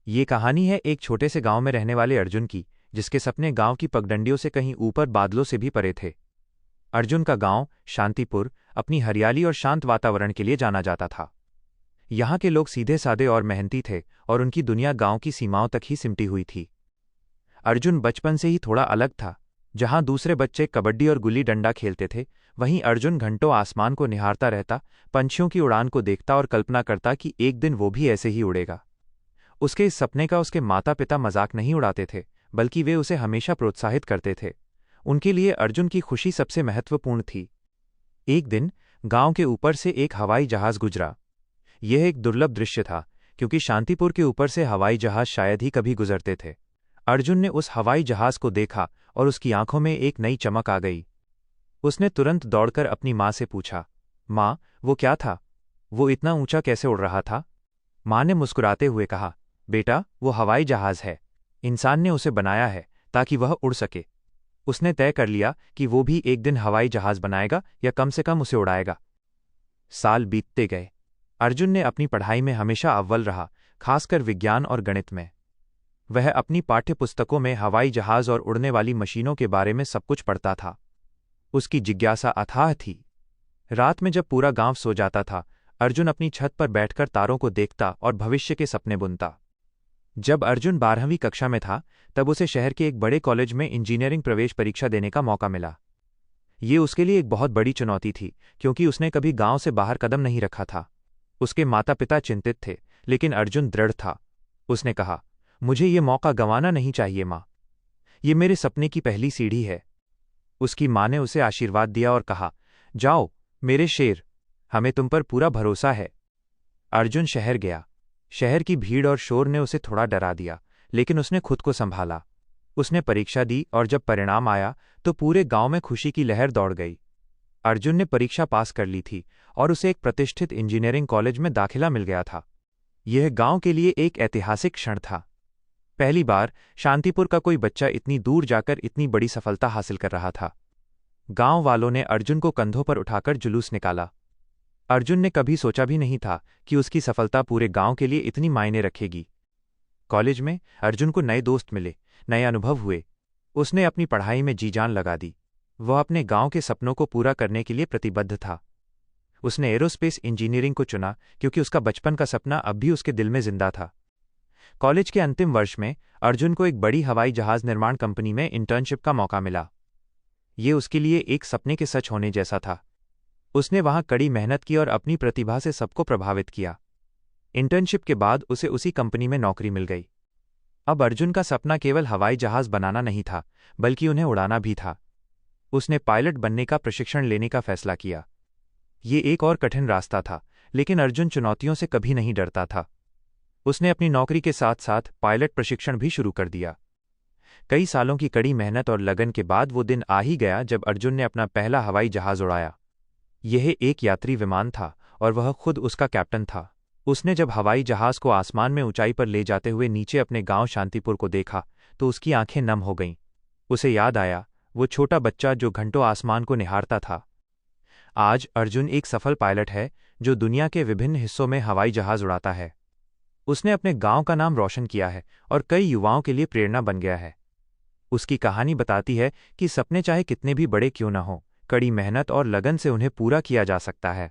ये कहानी है एक छोटे से गांव में रहने वाले अर्जुन की, जिसके सपने गांव की पगडंडियों से कहीं ऊपर बादलों से भी परे थे। अर्जुन का गांव शांतिपुर अपनी हरियाली और शांत वातावरण के लिए जाना जाता था। यहाँ के लोग सीधे सादे और मेहनती थे और उनकी दुनिया गांव की सीमाओं तक ही सिमटी हुई थी। अर्जुन बचपन से ही थोड़ा अलग था। जहां दूसरे बच्चे कबड्डी और गुल्ली डंडा खेलते थे, वहीं अर्जुन घंटों आसमान को निहारता रहता, पंछियों की उड़ान को देखता और कल्पना करता कि एक दिन वो भी ऐसे ही उड़ेगा। उसके इस सपने का उसके माता पिता मजाक नहीं उड़ाते थे, बल्कि वे उसे हमेशा प्रोत्साहित करते थे। उनके लिए अर्जुन की खुशी सबसे महत्वपूर्ण थी। एक दिन गांव के ऊपर से एक हवाई जहाज गुजरा। यह एक दुर्लभ दृश्य था, क्योंकि शांतिपुर के ऊपर से हवाई जहाज शायद ही कभी गुजरते थे। अर्जुन ने उस हवाई जहाज को देखा और उसकी आंखों में एक नई चमक आ गई। उसने तुरंत दौड़कर अपनी माँ से पूछा, माँ, वो क्या था? वो इतना ऊंचा कैसे उड़ रहा था? माँ ने मुस्कुराते हुए कहा, बेटा, वो हवाई जहाज है। इंसान ने उसे बनाया है ताकि वह उड़ सके। उसने तय कर लिया कि वो भी एक दिन हवाई जहाज बनाएगा या कम से कम उसे उड़ाएगा। साल बीतते गए। अर्जुन ने अपनी पढ़ाई में हमेशा अव्वल रहा, खासकर विज्ञान और गणित में। वह अपनी पाठ्य पुस्तकों में हवाई जहाज और उड़ने वाली मशीनों के बारे में सब कुछ पढ़ता था। उसकी जिज्ञासा अथाह थी। रात में जब पूरा गांव सो जाता था, अर्जुन अपनी छत पर बैठकर तारों को देखता और भविष्य के सपने बुनता। जब अर्जुन 12वीं कक्षा में था, तब उसे शहर के एक बड़े कॉलेज में इंजीनियरिंग प्रवेश परीक्षा देने का मौका मिला। ये उसके लिए एक बहुत बड़ी चुनौती थी, क्योंकि उसने कभी गांव से बाहर कदम नहीं रखा था। उसके माता पिता चिंतित थे, लेकिन अर्जुन दृढ़ था। उसने कहा, मुझे ये मौका गंवाना नहीं चाहिए माँ। ये मेरे सपने की पहली सीढ़ी है। उसकी माँ ने उसे आशीर्वाद दिया और कहा, जाओ मेरे शेर, हमें तुम पर पूरा भरोसा है। अर्जुन शहर गया। शहर की भीड़ और शोर ने उसे थोड़ा डरा दिया, लेकिन उसने खुद को संभाला। उसने परीक्षा दी और जब परिणाम आया तो पूरे गांव में खुशी की लहर दौड़ गई। अर्जुन ने परीक्षा पास कर ली थी और उसे एक प्रतिष्ठित इंजीनियरिंग कॉलेज में दाखिला मिल गया था। यह गांव के लिए एक ऐतिहासिक क्षण था। पहली बार शांतिपुर का कोई बच्चा इतनी दूर जाकर इतनी बड़ी सफलता हासिल कर रहा था। गांव वालों ने अर्जुन को कंधों पर उठाकर जुलूस निकाला। अर्जुन ने कभी सोचा भी नहीं था कि उसकी सफलता पूरे गांव के लिए इतनी मायने रखेगी। कॉलेज में अर्जुन को नए दोस्त मिले, नए अनुभव हुए। उसने अपनी पढ़ाई में जी जान लगा दी। वह अपने गांव के सपनों को पूरा करने के लिए प्रतिबद्ध था। उसने एरोस्पेस इंजीनियरिंग को चुना, क्योंकि उसका बचपन का सपना अब भी उसके दिल में जिंदा था। कॉलेज के अंतिम वर्ष में अर्जुन को एक बड़ी हवाई जहाज निर्माण कंपनी में इंटर्नशिप का मौका मिला। ये उसके लिए एक सपने के सच होने जैसा था। उसने वहां कड़ी मेहनत की और अपनी प्रतिभा से सबको प्रभावित किया। इंटर्नशिप के बाद उसे उसी कंपनी में नौकरी मिल गई। अब अर्जुन का सपना केवल हवाई जहाज बनाना नहीं था, बल्कि उन्हें उड़ाना भी था। उसने पायलट बनने का प्रशिक्षण लेने का फैसला किया। ये एक और कठिन रास्ता था, लेकिन अर्जुन चुनौतियों से कभी नहीं डरता था। उसने अपनी नौकरी के साथ साथ पायलट प्रशिक्षण भी शुरू कर दिया। कई सालों की कड़ी मेहनत और लगन के बाद वो दिन आ ही गया जब अर्जुन ने अपना पहला हवाई जहाज उड़ाया। यह एक यात्री विमान था और वह खुद उसका कैप्टन था। उसने जब हवाई जहाज को आसमान में ऊंचाई पर ले जाते हुए नीचे अपने गांव शांतिपुर को देखा तो उसकी आंखें नम हो गईं। उसे याद आया, वो छोटा बच्चा जो घंटों आसमान को निहारता था। आज अर्जुन एक सफल पायलट है जो दुनिया के विभिन्न हिस्सों में हवाई जहाज उड़ाता है। उसने अपने गांव का नाम रोशन किया है और कई युवाओं के लिए प्रेरणा बन गया है। उसकी कहानी बताती है कि सपने चाहे कितने भी बड़े क्यों न हों, कड़ी मेहनत और लगन से उन्हें पूरा किया जा सकता है।